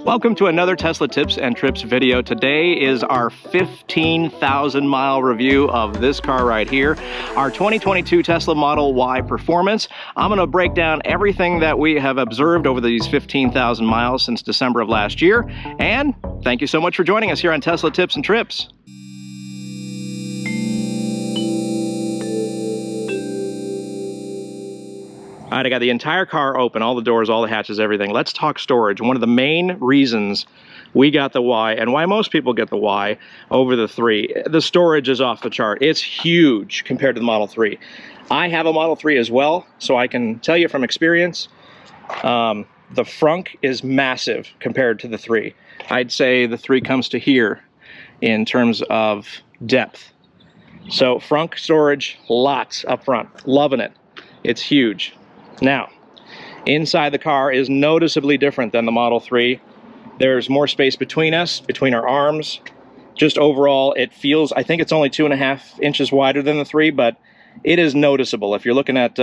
Welcome to another Tesla Tips and Trips video. Today is our 15,000 mile review of this car right here, our 2022 Tesla Model Y Performance. I'm going to break down everything that we have observed over these 15,000 miles since December of last year. And thank you so much for joining us here on Tesla Tips and Trips. All right, I got the entire car open, all the doors, all the hatches, everything. Let's talk storage. One of the main reasons we got the Y, and why most people get the Y over the 3, the storage is off the chart. It's huge compared to the Model 3. I have a Model 3 as well, so I can tell you from experience, the frunk is massive compared to the 3. I'd say the 3 comes to here in terms of depth. So frunk storage, lots up front. Loving it. It's huge. Now, inside the car is noticeably different than the Model 3. There's more space between us, between our arms. Just overall, it feels, I think it's only 2.5 inches wider than the 3, but it is noticeable. If you're looking at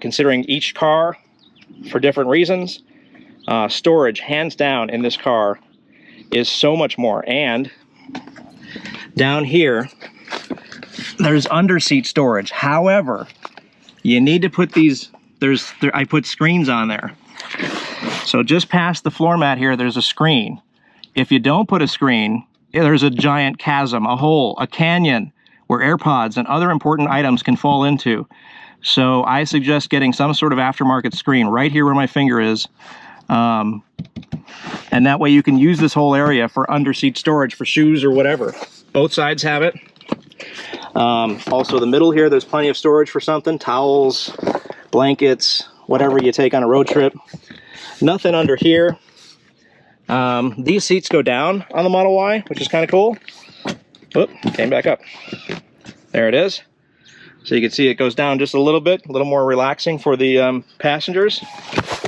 considering each car for different reasons, storage, hands down, in this car is so much more. And down here, there's under-seat storage. However, you need to put these, I put screens on there. So just past the floor mat here, there's a screen. If you don't put a screen, there's a giant chasm, a hole, a canyon where AirPods and other important items can fall into. So I suggest getting some sort of aftermarket screen right here where my finger is. And that way you can use this whole area for under-seat storage for shoes or whatever. Both sides have it. Also the middle here, there's plenty of storage for something, towels, blankets, whatever you take on a road trip. Nothing under here. These seats go down on the Model Y, which is kind of cool. Whoop, came back up. There it is. So you can see it goes down just a little bit, a little more relaxing for the passengers.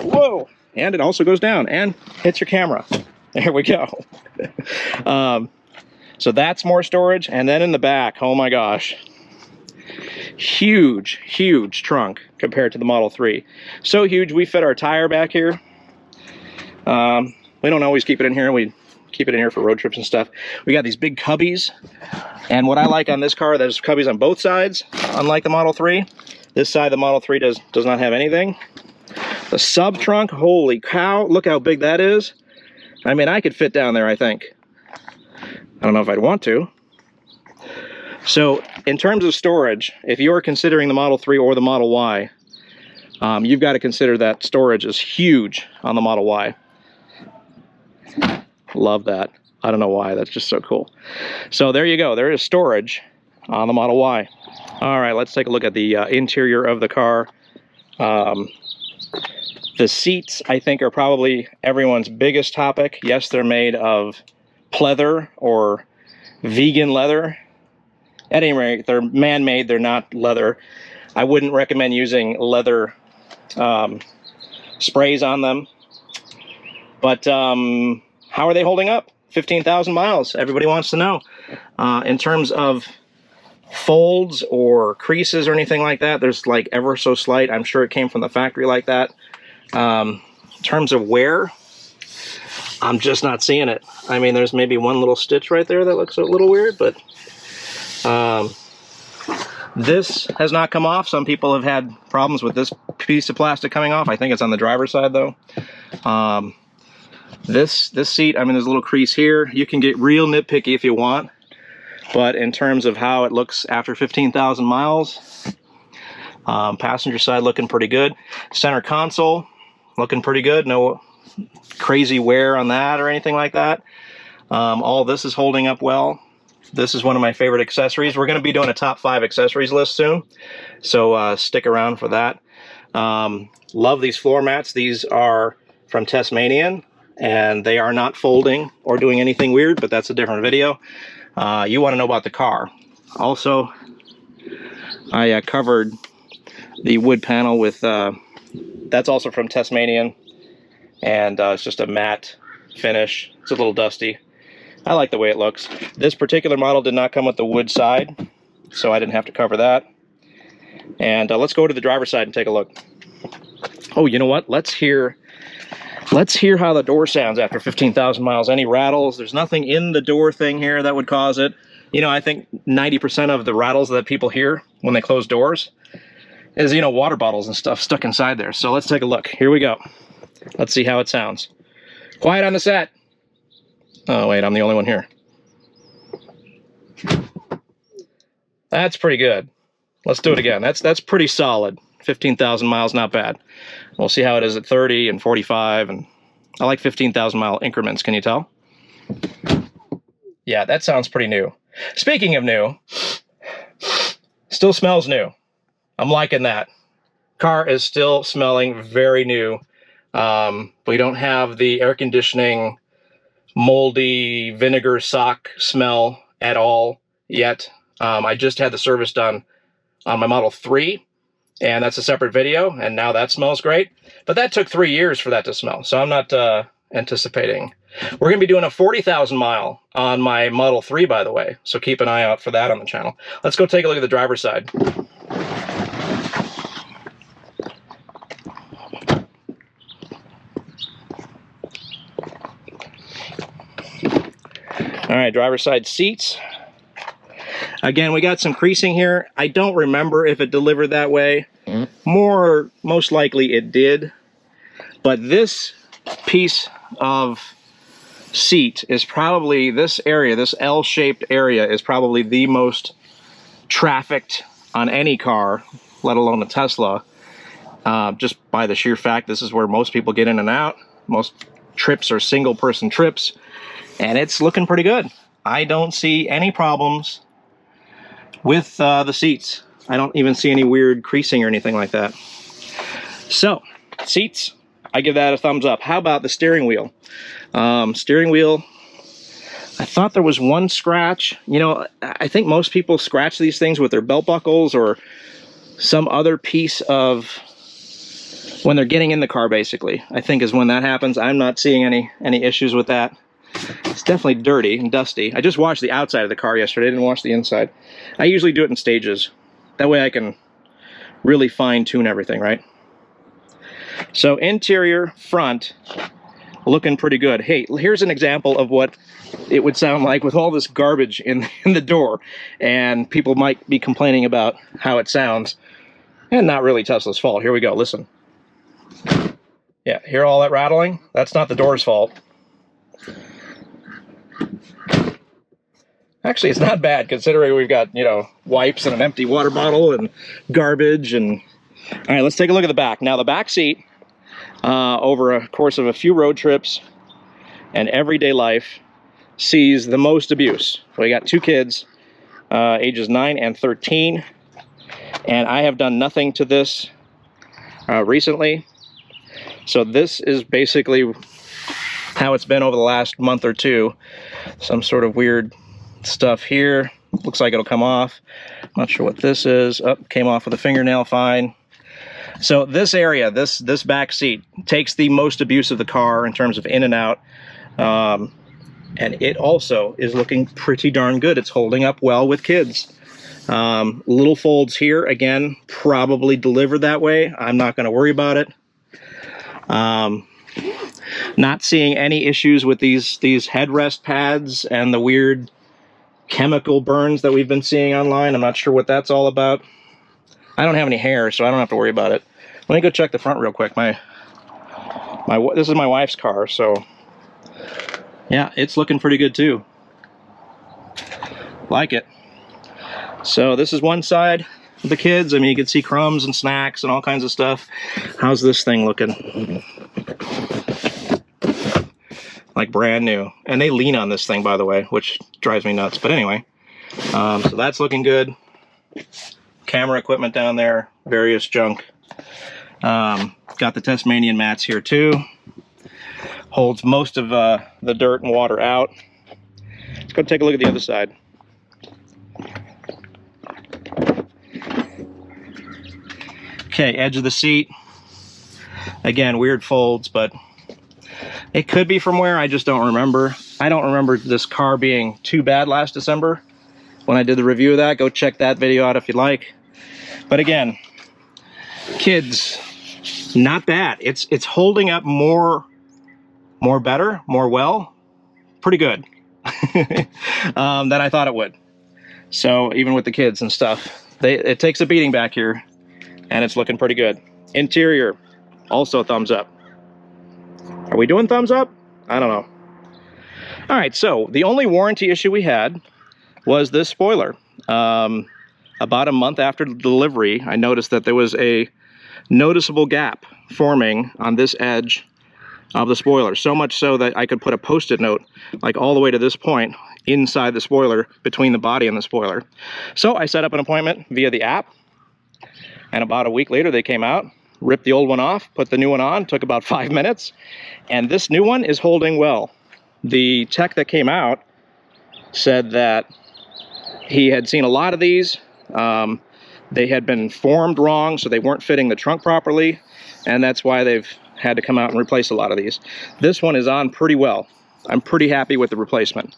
Whoa, and it also goes down and hits your camera. There we go. So that's more storage. And then in the back, oh my gosh, huge, huge trunk compared to the Model 3. So huge, we fit our tire back here. We don't always keep it in here. We keep it in here for road trips and stuff. We got these big cubbies. And what I like on this car, there's cubbies on both sides, unlike the Model 3. This side, the Model 3 does not have anything. The sub trunk, holy cow, look how big that is. I mean, I could fit down there, I think. I don't know if I'd want to. So in terms of storage, if you're considering the Model 3 or the Model Y, you've got to consider that storage is huge on the Model Y. Love that. I don't know why, that's just so cool. So there you go, there is storage on the Model Y. All right, let's take a look at the interior of the car. The seats, I think, are probably everyone's biggest topic. Yes, they're made of pleather or vegan leather. At any rate, they're man-made, they're not leather. I wouldn't recommend using leather sprays on them. But how are they holding up? 15,000 miles, everybody wants to know. In terms of folds or creases or anything like that, there's like ever so slight. I'm sure it came from the factory like that. In terms of wear, I'm just not seeing it. I mean, there's maybe one little stitch right there that looks a little weird, but this has not come off. Some people have had problems with this piece of plastic coming off. I think it's on the driver's side though. This seat, I mean, there's a little crease here. You can get real nitpicky if you want, but in terms of how it looks after 15,000 miles, passenger side looking pretty good. Center console looking pretty good. No crazy wear on that or anything like that. All this is holding up well. This is one of my favorite accessories. We're going to be doing a top 5 accessories list soon, so stick around for that. Love these floor mats. These are from Tasmanian, and they are not folding or doing anything weird, but that's a different video. You want to know about the car. Also, I covered the wood panel with, that's also from Tasmanian, and it's just a matte finish. It's a little dusty. I like the way it looks. This particular model did not come with the wood side, so I didn't have to cover that. And let's go to the driver's side and take a look. Oh, you know what? Let's hear Let's hear how the door sounds after 15,000 miles. Any rattles? There's nothing in the door thing here that would cause it. You know, I think 90% of the rattles that people hear when they close doors is, you know, water bottles and stuff stuck inside there. So let's take a look. Here we go. Let's see how it sounds. Quiet on the set. Oh, wait, I'm the only one here. That's pretty good. Let's do it again. That's pretty solid. 15,000 miles, not bad. We'll see how it is at 30 and 45, and I like 15,000 mile increments, can you tell? Yeah, that sounds pretty new. Speaking of new, still smells new. I'm liking that. Car is still smelling very new. We don't have the air conditioning, moldy vinegar sock smell at all yet. I just had the service done on my Model 3, and that's a separate video, and now that smells great. But that took 3 years for that to smell, so I'm not anticipating. We're going to be doing a 40,000 mile on my Model 3, by the way, so keep an eye out for that on the channel. Let's go take a look at the driver's side. All right, driver's side seats. Again, we got some creasing here. I don't remember if it delivered that way. Most likely it did. But this piece of seat is probably, this area, this L-shaped area is probably the most trafficked on any car, let alone a Tesla. Just by the sheer fact this is where most people get in and out. Most trips are single-person trips. And it's looking pretty good. I don't see any problems with the seats. I don't even see any weird creasing or anything like that. So, seats, I give that a thumbs up. How about the steering wheel? Steering wheel, I thought there was one scratch. You know, I think most people scratch these things with their belt buckles or some other piece of, when they're getting in the car, basically, I think is when that happens. I'm not seeing any issues with that. It's definitely dirty and dusty. I just washed the outside of the car yesterday. I didn't wash the inside. I usually do it in stages. That way I can really fine-tune everything, right? So interior, front, looking pretty good. Hey, here's an example of what it would sound like with all this garbage in the door. And people might be complaining about how it sounds. And not really Tesla's fault. Here we go, listen. Yeah, hear all that rattling? That's not the door's fault. Actually, it's not bad considering we've got, you know, wipes and an empty water bottle and garbage and... All right, let's take a look at the back. Now, the back seat, over a course of a few road trips and everyday life, sees the most abuse. We got two kids, ages 9 and 13, and I have done nothing to this recently. So this is basically how it's been over the last month or two. Some sort of weird stuff here. Looks like it'll come off. Not sure what this is. Oh, came off with a fingernail fine. So this area, this back seat, takes the most abuse of the car in terms of in and out. And it also is looking pretty darn good. It's holding up well with kids. Little folds here, again, probably delivered that way. I'm not going to worry about it. Not seeing any issues with these headrest pads and the weird chemical burns that we've been seeing online. I'm not sure what that's all about. I don't have any hair, so I don't have to worry about it. Let me go check the front real quick. This is my wife's car, so yeah, it's looking pretty good too. Like it. So this is one side of the kids. I mean, you can see crumbs and snacks and all kinds of stuff. How's this thing looking? Like brand new. And they lean on this thing, by the way, which drives me nuts. But anyway, so that's looking good. Camera equipment down there, various junk. Got the Tasmanian mats here too. Holds most of the dirt and water out. Let's go take a look at the other side. Okay, edge of the seat. Again, weird folds, but it could be from where, I just don't remember. I don't remember this car being too bad last December when I did the review of that. Go check that video out if you like. But again, kids, not bad. It's holding up more better, more well, pretty good than I thought it would. So even with the kids and stuff, it takes a beating back here, and it's looking pretty good. Interior, also thumbs up. Are we doing thumbs up? I don't know. All right, so the only warranty issue we had was this spoiler. About a month after delivery, I noticed that there was a noticeable gap forming on this edge of the spoiler, so much so that I could put a post-it note like all the way to this point inside the spoiler, between the body and the spoiler. So I set up an appointment via the app, and about a week later they came out, ripped the old one off, put the new one on. Took about 5 minutes, and this new one is holding well. The tech that came out said that he had seen a lot of these. They had been formed wrong, so they weren't fitting the trunk properly, and that's why they've had to come out and replace a lot of these. This one is on pretty well. I'm pretty happy with the replacement,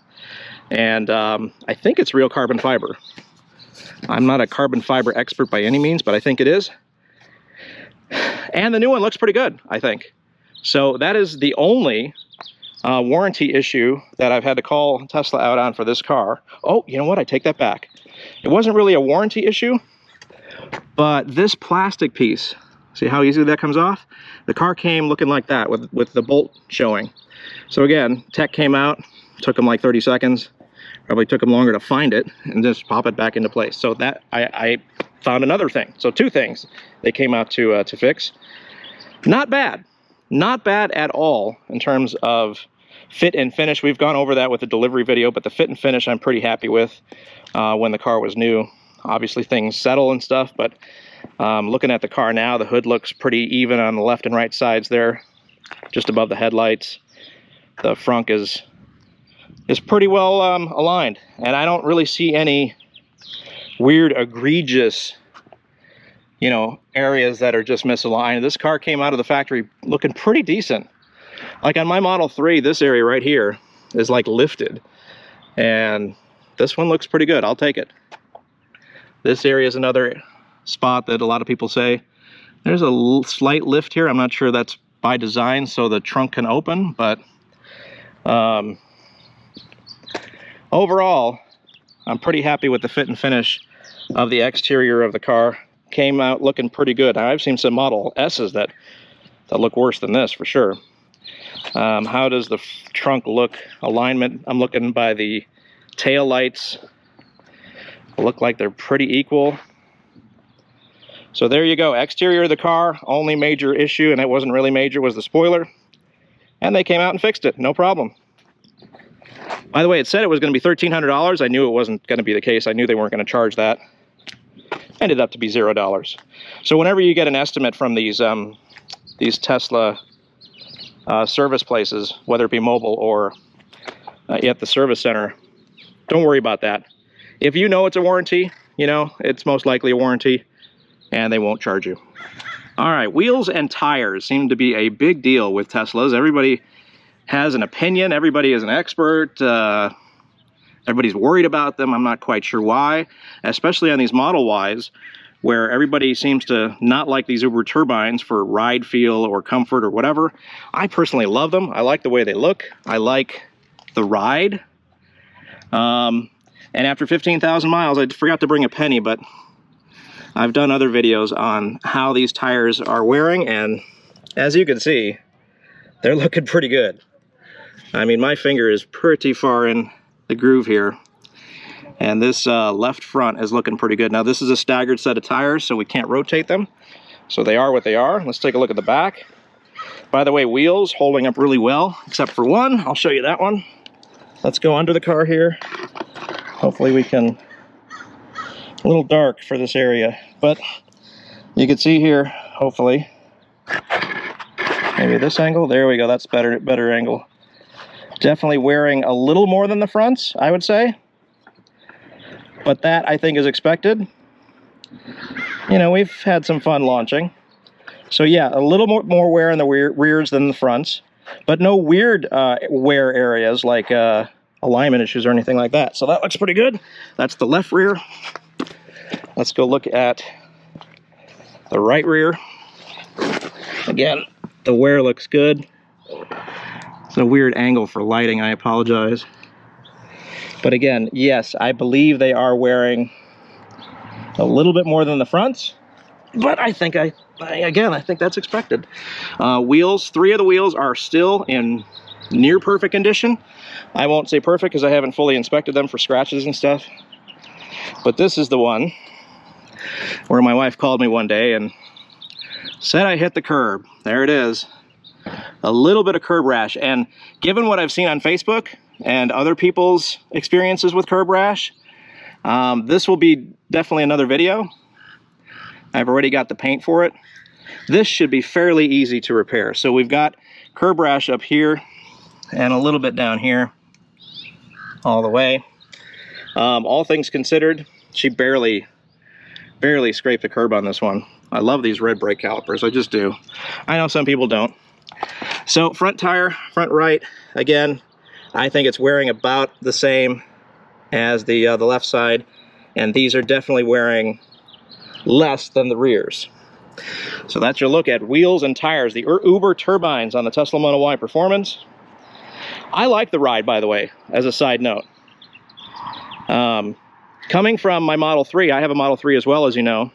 and I think it's real carbon fiber. I'm not a carbon fiber expert by any means, but I think it is. And the new one looks pretty good, I think. So that is the only warranty issue that I've had to call Tesla out on for this car. Oh, you know what? I take that back. It wasn't really a warranty issue, but this plastic piece, see how easily that comes off? The car came looking like that with the bolt showing. So again, tech came out, took them like 30 seconds. Probably took them longer to find it and just pop it back into place. So that I found another thing. So two things they came out to fix. Not bad. Not bad at all in terms of fit and finish. We've gone over that with the delivery video, but the fit and finish I'm pretty happy with when the car was new. Obviously things settle and stuff, but looking at the car now, the hood looks pretty even on the left and right sides there, just above the headlights. The front is pretty well aligned, and I don't really see any weird, egregious, you know, areas that are just misaligned. This car came out of the factory looking pretty decent. Like on my Model 3, this area right here is like lifted, and this one looks pretty good. I'll take it. This area is another spot that a lot of people say there's a slight lift here. I'm not sure that's by design so the trunk can open, but overall, I'm pretty happy with the fit and finish of the exterior of the car. Came out looking pretty good. I've seen some Model S's that look worse than this for sure. How does the trunk look? Alignment, I'm looking by the tail lights. Look like they're pretty equal. So there you go. Exterior of the car, only major issue, and it wasn't really major, was the spoiler. And they came out and fixed it, no problem. By the way, it said it was going to be $1,300. I knew it wasn't going to be the case. I knew they weren't going to charge that. Ended up to be $0. So whenever you get an estimate from these Tesla service places, whether it be mobile or at the service center, don't worry about that. If you know it's a warranty, you know, it's most likely a warranty, and they won't charge you. All right, wheels and tires seem to be a big deal with Teslas. Everybody has an opinion. Everybody is an expert. Everybody's worried about them. I'm not quite sure why, especially on these Model Ys, where everybody seems to not like these Uber turbines for ride feel or comfort or whatever. I personally love them. I like the way they look. I like the ride. And after 15,000 miles, I forgot to bring a penny, but I've done other videos on how these tires are wearing, and as you can see, they're looking pretty good. I mean, my finger is pretty far in the groove here, and this left front is looking pretty good. Now, this is a staggered set of tires, so we can't rotate them, so they are what they are. Let's take a look at the back. By the way, wheels holding up really well, except for one. I'll show you that one. Let's go under the car here. Hopefully we can... A little dark for this area, but you can see here, hopefully, maybe this angle. There we go. That's better angle. Definitely wearing a little more than the fronts, I would say, but that I think is expected. You know, we've had some fun launching, so yeah, a little more wear in the rears than the fronts, but no weird wear areas like alignment issues or anything like that. So that looks pretty good. That's the left rear. Let's go look at the right rear. Again, the wear looks good. It's a weird angle for lighting, I apologize. But again, yes, I believe they are wearing a little bit more than the fronts, but I think I think that's expected. Wheels, 3 of the wheels are still in near perfect condition. I won't say perfect because I haven't fully inspected them for scratches and stuff. But this is the one where my wife called me one day and said I hit the curb. There it is. A little bit of curb rash. And given what I've seen on Facebook and other people's experiences with curb rash, this will be definitely another video. I've already got the paint for it. This should be fairly easy to repair. So we've got curb rash up here and a little bit down here all the way. All things considered, she barely scraped the curb on this one. I love these red brake calipers, I just do. I know some people don't. So front tire, front right, again, I think it's wearing about the same as the left side, and these are definitely wearing less than the rears. So that's your look at wheels and tires, the Uber turbines on the Tesla Model Y Performance. I like the ride, by the way, as a side note. Coming from my Model 3, I have a Model 3 as well, as you know.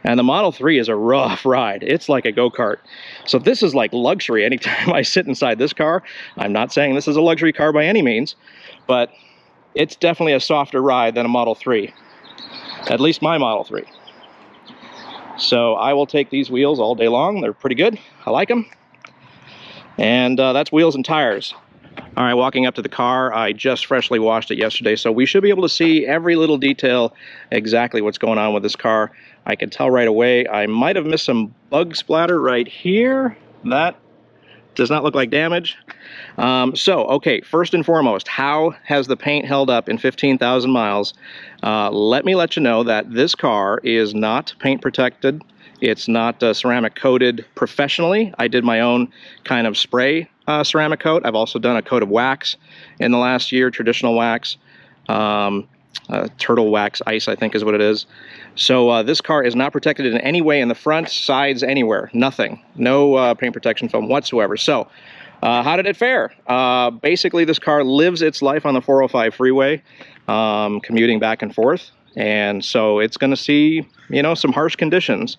And the Model 3 is a rough ride. It's like a go-kart. So this is like luxury. Anytime I sit inside this car, I'm not saying this is a luxury car by any means, but it's definitely a softer ride than a Model 3. At least my Model 3. So I will take these wheels all day long. They're pretty good. I like them. And that's wheels and tires. All right, walking up to the car, I just freshly washed it yesterday, so we should be able to see every little detail, exactly what's going on with this car. I can tell right away. I might have missed some bug splatter right here. That does not look like damage. Okay, first and foremost, how has the paint held up in 15,000 miles? Let me let you know that this car is not paint protected. It's not ceramic coated professionally. I did my own kind of spray ceramic coat. I've also done a coat of wax in the last year, traditional wax. Turtle wax ice, I think is what it is. So this car is not protected in any way in the front, sides, anywhere. Nothing. No paint protection film whatsoever. So how did it fare? Basically, this car lives its life on the 405 freeway, commuting back and forth. And so it's going to see, you know, some harsh conditions.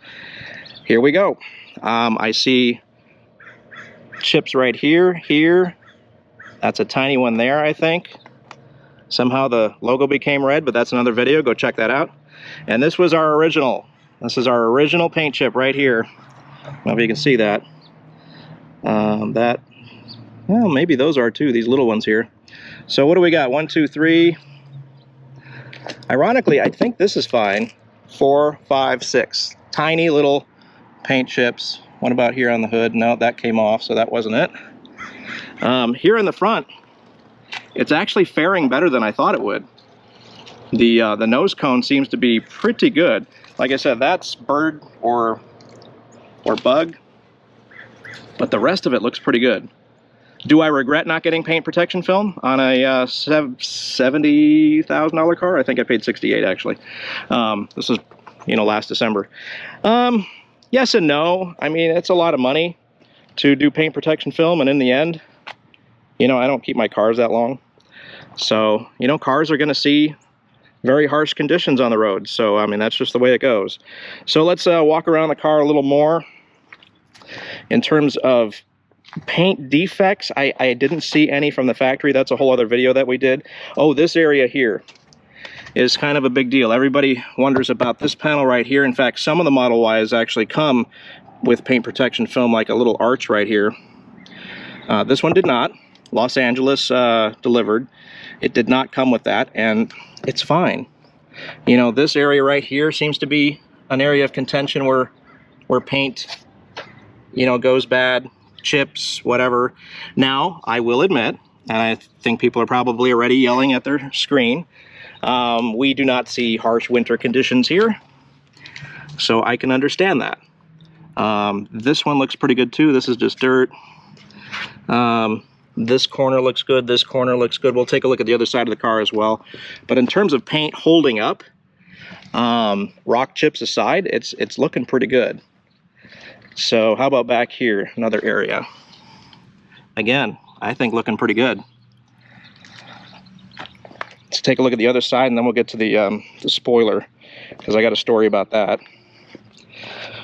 Here we go. I see chips right here. That's a tiny one there, I think. Somehow the logo became red, but that's another video. Go check that out. And this was our original. This is our original paint chip right here. I don't know if you can see that. Well, maybe those are too, these little ones here. So what do we got? 1, 2, 3. Ironically, I think this is fine. 4, 5, 6. Tiny little paint chips. What about here on the hood? No, that came off, so that wasn't it. Here in the front, it's actually faring better than I thought it would. The nose cone seems to be pretty good. Like I said, that's bird or bug, but the rest of it looks pretty good. Do I regret not getting paint protection film on a $70,000 car? I think I paid $68,000 actually. This is, you know, last December. Yes and no. I mean, it's a lot of money to do paint protection film, and in the end, you know, I don't keep my cars that long. So, you know, cars are going to see very harsh conditions on the road. So, I mean, that's just the way it goes. So let's walk around the car a little more. In terms of paint defects, I didn't see any from the factory. That's a whole other video that we did. Oh, this area here is kind of a big deal. Everybody wonders about this panel right here. In fact, some of the Model Ys actually come with paint protection film, like a little arch right here. This one did not. Los Angeles delivered. It did not come with that, and it's fine. You know, this area right here seems to be an area of contention where paint, you know, goes bad, chips, whatever. Now, I will admit, and I think people are probably already yelling at their screen, we do not see harsh winter conditions here, so I can understand that. This one looks pretty good too. This is just dirt. This corner looks good. This corner looks good. We'll take a look at the other side of the car as well. But in terms of paint holding up, rock chips aside, it's looking pretty good. So how about back here, another area? Again, I think looking pretty good. Let's take a look at the other side, and then we'll get to the spoiler, because I got a story about that.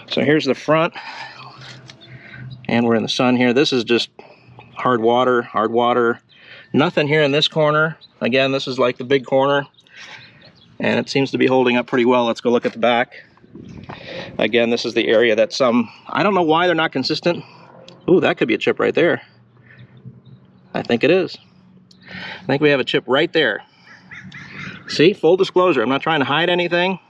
So here's the front, and we're in the sun here. This is just hard water, hard water. Nothing here in this corner. Again, this is like the big corner, and it seems to be holding up pretty well. Let's go look at the back. Again, this is the area that I don't know why they're not consistent. Ooh, that could be a chip right there. I think it is. I think we have a chip right there. See, full disclosure, I'm not trying to hide anything.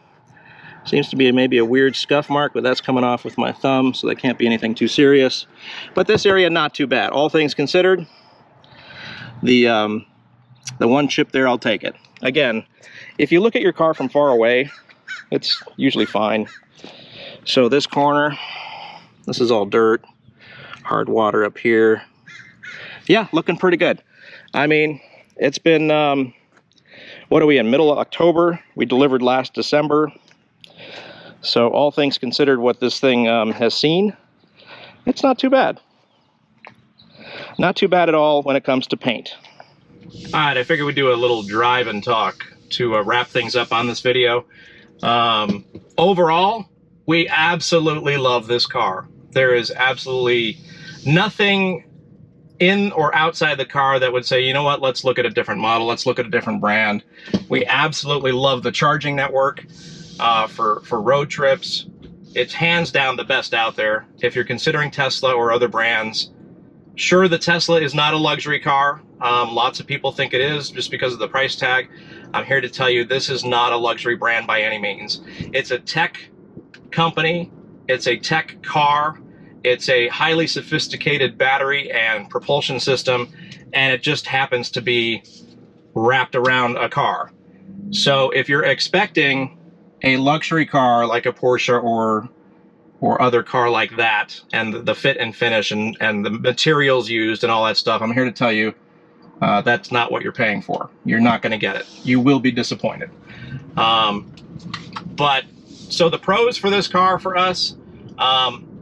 Seems to be maybe a weird scuff mark, but that's coming off with my thumb, so that can't be anything too serious. But this area, not too bad. All things considered, the one chip there, I'll take it. Again, if you look at your car from far away, it's usually fine. So this corner, this is all dirt, hard water up here. Yeah, looking pretty good. I mean, it's been, what are we in, middle of October? We delivered last December. So all things considered, what this thing has seen, it's not too bad. Not too bad at all when it comes to paint. All right, I figured we'd do a little drive and talk to wrap things up on this video. Overall, we absolutely love this car. There is absolutely nothing in or outside the car that would say, you know what, let's look at a different model, let's look at a different brand. We absolutely love the charging network for road trips. It's hands down the best out there. If you're considering Tesla or other brands, sure, the Tesla is not a luxury car. Lots of people think it is just because of the price tag. I'm here to tell you this is not a luxury brand by any means. It's a tech company, it's a tech car, it's a highly sophisticated battery and propulsion system, and it just happens to be wrapped around a car. So if you're expecting a luxury car like a Porsche or other car like that, and the fit and finish and the materials used and all that stuff, I'm here to tell you that's not what you're paying for. You're not going to get it. You will be disappointed. But so the pros for this car for us,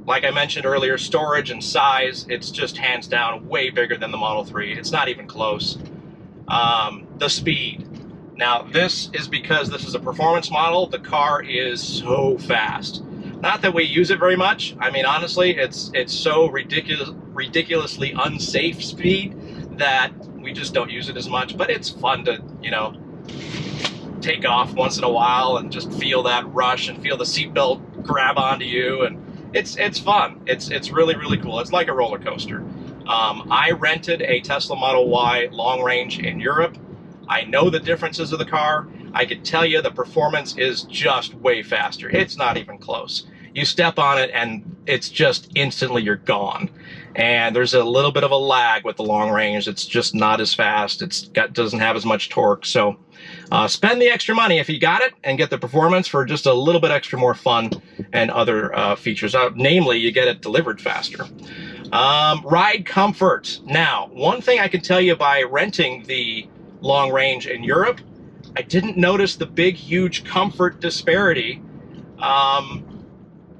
like I mentioned earlier, storage and size, it's just hands down way bigger than the Model 3. It's not even close. The speed. Now, this is because this is a performance model. The car is so fast. Not that we use it very much. I mean, honestly, it's so ridiculously unsafe speed that we just don't use it as much. But it's fun to, you know, take off once in a while and just feel that rush and feel the seatbelt grab onto you, and it's fun. It's really, really cool. It's like a roller coaster. I rented a Tesla Model Y long range in Europe. I know the differences of the car. I can tell you the performance is just way faster. It's not even close. You step on it and it's just instantly you're gone. And there's a little bit of a lag with the long range. It's just not as fast. Doesn't have as much torque. So spend the extra money if you got it and get the performance for just a little bit extra more fun and other features. Namely, you get it delivered faster. Ride comfort. Now, one thing I can tell you by renting the long range in Europe, I didn't notice the big, huge comfort disparity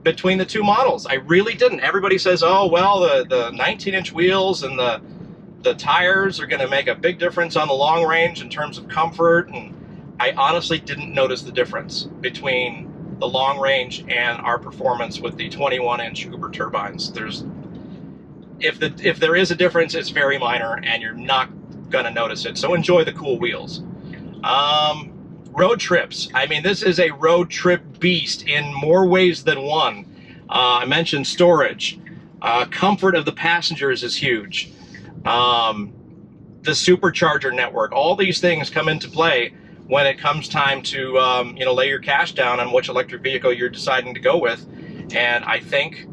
between the two models. I really didn't. Everybody says, oh, well, the 19-inch wheels and the tires are going to make a big difference on the long range in terms of comfort, and I honestly didn't notice the difference between the long range and our performance with the 21-inch Uber turbines. If there is a difference, it's very minor, and you're not going to notice it. So enjoy the cool wheels. Road trips. I mean, this is a road trip beast in more ways than one. I mentioned storage. Comfort of the passengers is huge. The Supercharger network. All these things come into play when it comes time to lay your cash down on which electric vehicle you're deciding to go with. And I think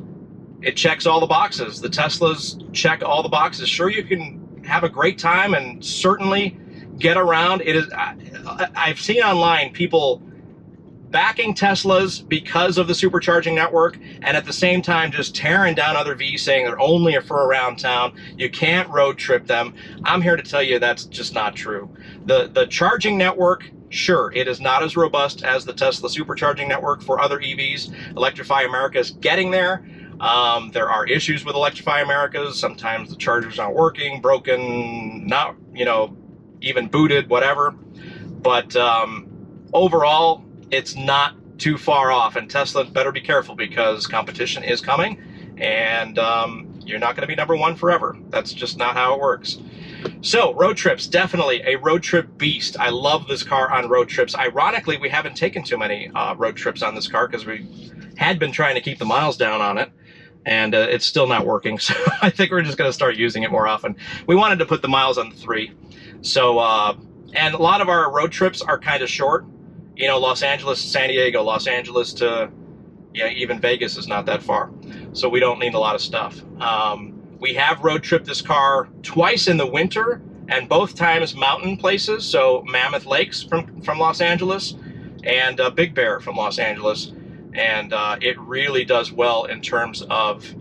it checks all the boxes. The Teslas check all the boxes. Sure, you can have a great time and certainly get around. I've seen online people backing Teslas because of the supercharging network, and at the same time just tearing down other Vs, saying they're only for around town. You can't road trip them. I'm here to tell you that's just not true. The charging network, sure, it is not as robust as the Tesla supercharging network for other EVs. Electrify America is getting there. There are issues with Electrify Americas. Sometimes the chargers aren't working, broken, not, even booted, whatever. But overall, it's not too far off, and Tesla better be careful because competition is coming, and you're not going to be number one forever. That's just not how it works. So road trips, definitely a road trip beast. I love this car on road trips. Ironically, we haven't taken too many road trips on this car because we had been trying to keep the miles down on it, and it's still not working. So I think we're just going to start using it more often. We wanted to put the miles on the 3. So, and a lot of our road trips are kind of short. Los Angeles to San Diego, Los Angeles to, even Vegas is not that far. So we don't need a lot of stuff. We have road tripped this car twice in the winter, and both times mountain places. So Mammoth Lakes from Los Angeles, and Big Bear from Los Angeles. And it really does well in terms of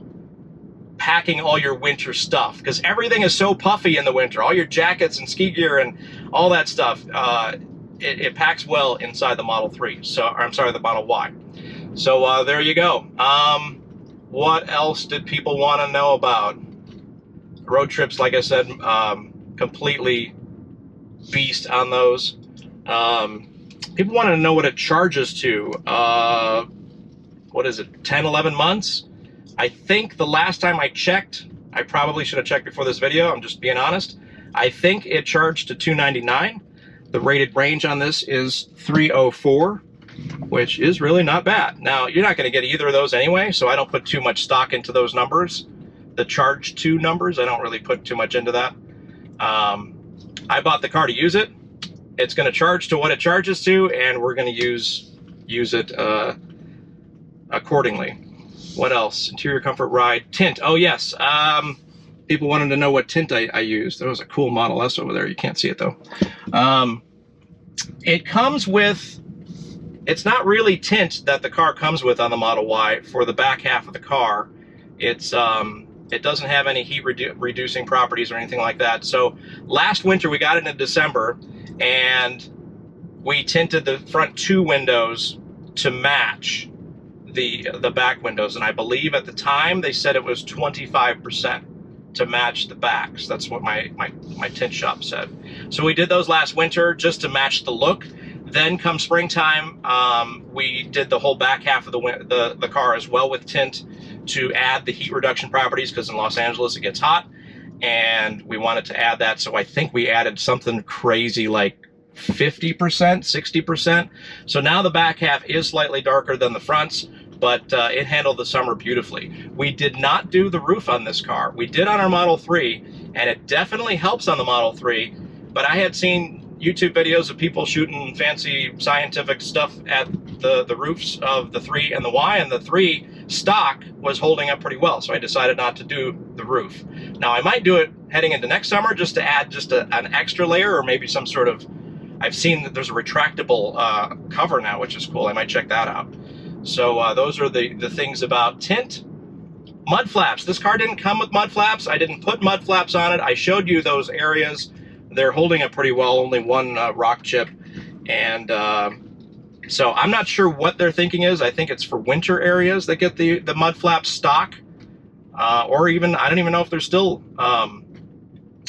packing all your winter stuff, because everything is so puffy in the winter. All your jackets and ski gear and all that stuff, it packs well inside the Model 3. So, I'm sorry, the Model Y. So there you go. What else did people want to know about? Road trips, like I said, completely beast on those. People wanted to know what it charges to. What is it, 10, 11 months? I think the last time I checked, I probably should have checked before this video, I'm just being honest. I think it charged to 299. The rated range on this is 304, which is really not bad. Now, you're not going to get either of those anyway, so I don't put too much stock into those numbers. The charge to numbers, I don't really put too much into that. I bought the car to use it. It's going to charge to what it charges to, and we're going to use it accordingly. What else? Interior comfort, ride, tint. Oh yes, people wanted to know what tint I used. There was a cool Model S over there. You can't see it though. It comes with, it's not really tint that the car comes with on the Model Y for the back half of the car. It's it doesn't have any heat reducing properties or anything like that. So last winter we got it in December, and we tinted the front 2 windows to match the back windows, and I believe at the time they said it was 25% to match the backs. That's what my tint shop said. So we did those last winter just to match the look. Then come springtime, we did the whole back half of the car as well with tint to add the heat reduction properties, because in Los Angeles it gets hot, and we wanted to add that. So I think we added something crazy like 50%, 60%. So now the back half is slightly darker than the fronts, but it handled the summer beautifully. We did not do the roof on this car. We did on our Model 3, and it definitely helps on the Model 3, but I had seen YouTube videos of people shooting fancy scientific stuff at the roofs of the 3 and the Y, and the 3 stock was holding up pretty well, so I decided not to do the roof. Now I might do it heading into next summer just to add just an extra layer, or maybe some sort of, I've seen that there's a retractable cover now, which is cool. I might check that out. So those are the things about tint. Mud flaps. This car didn't come with mud flaps. I didn't put mud flaps on it. I showed you those areas. They're holding up pretty well, only one rock chip. And so I'm not sure what their thinking is. I think it's for winter areas that get the mud flap stock. Or even, I don't even know if they're still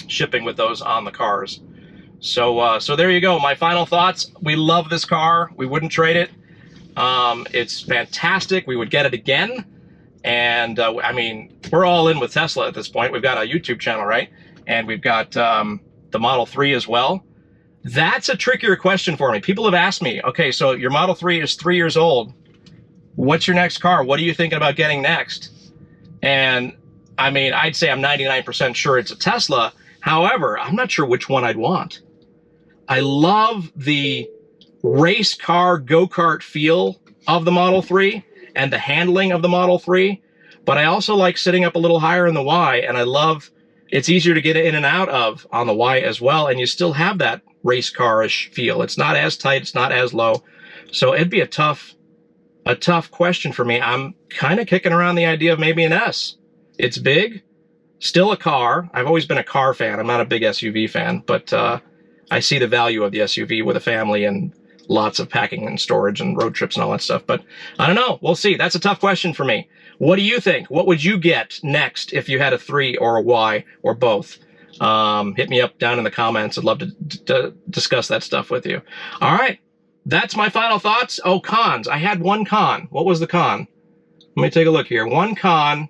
shipping with those on the cars. So there you go. My final thoughts. We love this car. We wouldn't trade it. It's fantastic. We would get it again. And I mean, we're all in with Tesla at this point. We've got a YouTube channel, right? And we've got the Model 3 as well. That's a trickier question for me. People have asked me, okay, so your Model 3 is 3 years old. What's your next car? What are you thinking about getting next? And I mean, I'd say I'm 99% sure it's a Tesla. However, I'm not sure which one I'd want. I love the race car go-kart feel of the Model 3 and the handling of the Model 3, but I also like sitting up a little higher in the Y, and I love, it's easier to get in and out of on the Y as well, and you still have that race car-ish feel. It's not as tight, it's not as low, so it'd be a tough question for me. I'm kind of kicking around the idea of maybe an S. It's big, still a car. I've always been a car fan. I'm not a big SUV fan, but I see the value of the SUV with a family and lots of packing and storage and road trips and all that stuff. But I don't know. We'll see. That's a tough question for me. What do you think? What would you get next if you had a 3 or a Y or both? Hit me up down in the comments. I'd love to discuss that stuff with you. All right. That's my final thoughts. Oh, cons. I had one con. What was the con? Let me take a look here. One con.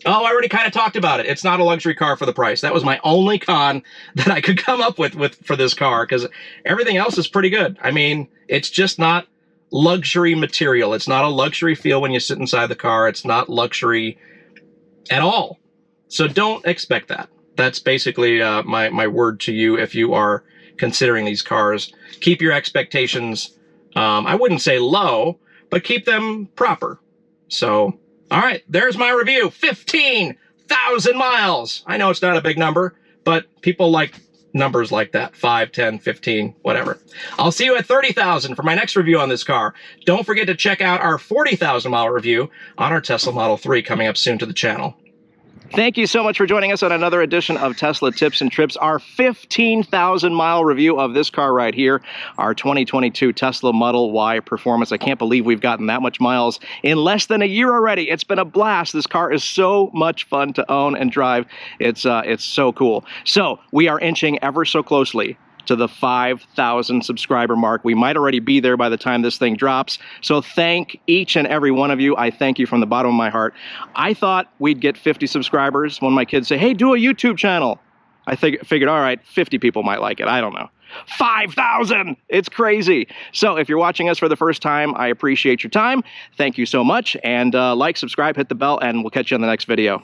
Oh, I already kind of talked about it. It's not a luxury car for the price. That was my only con that I could come up with for this car, because everything else is pretty good. I mean, it's just not luxury material. It's not a luxury feel when you sit inside the car. It's not luxury at all. So don't expect that. That's basically my word to you if you are considering these cars. Keep your expectations, I wouldn't say low, but keep them proper. So, all right, there's my review. 15,000 miles. I know it's not a big number, but people like numbers like that. 5, 10, 15, whatever. I'll see you at 30,000 for my next review on this car. Don't forget to check out our 40,000 mile review on our Tesla Model 3 coming up soon to the channel. Thank you so much for joining us on another edition of Tesla Tips and Trips, our 15,000 mile review of this car right here, our 2022 Tesla Model Y Performance. I can't believe we've gotten that much miles in less than a year already. It's been a blast. This car is so much fun to own and drive. It's so cool. So we are inching ever so closely to the 5,000 subscriber mark. We might already be there by the time this thing drops. So thank each and every one of you. I thank you from the bottom of my heart. I thought we'd get 50 subscribers when my kids say, hey, do a YouTube channel. I figured, all right, 50 people might like it. I don't know. 5,000! It's crazy. So if you're watching us for the first time, I appreciate your time. Thank you so much. And like, subscribe, hit the bell, and we'll catch you on the next video.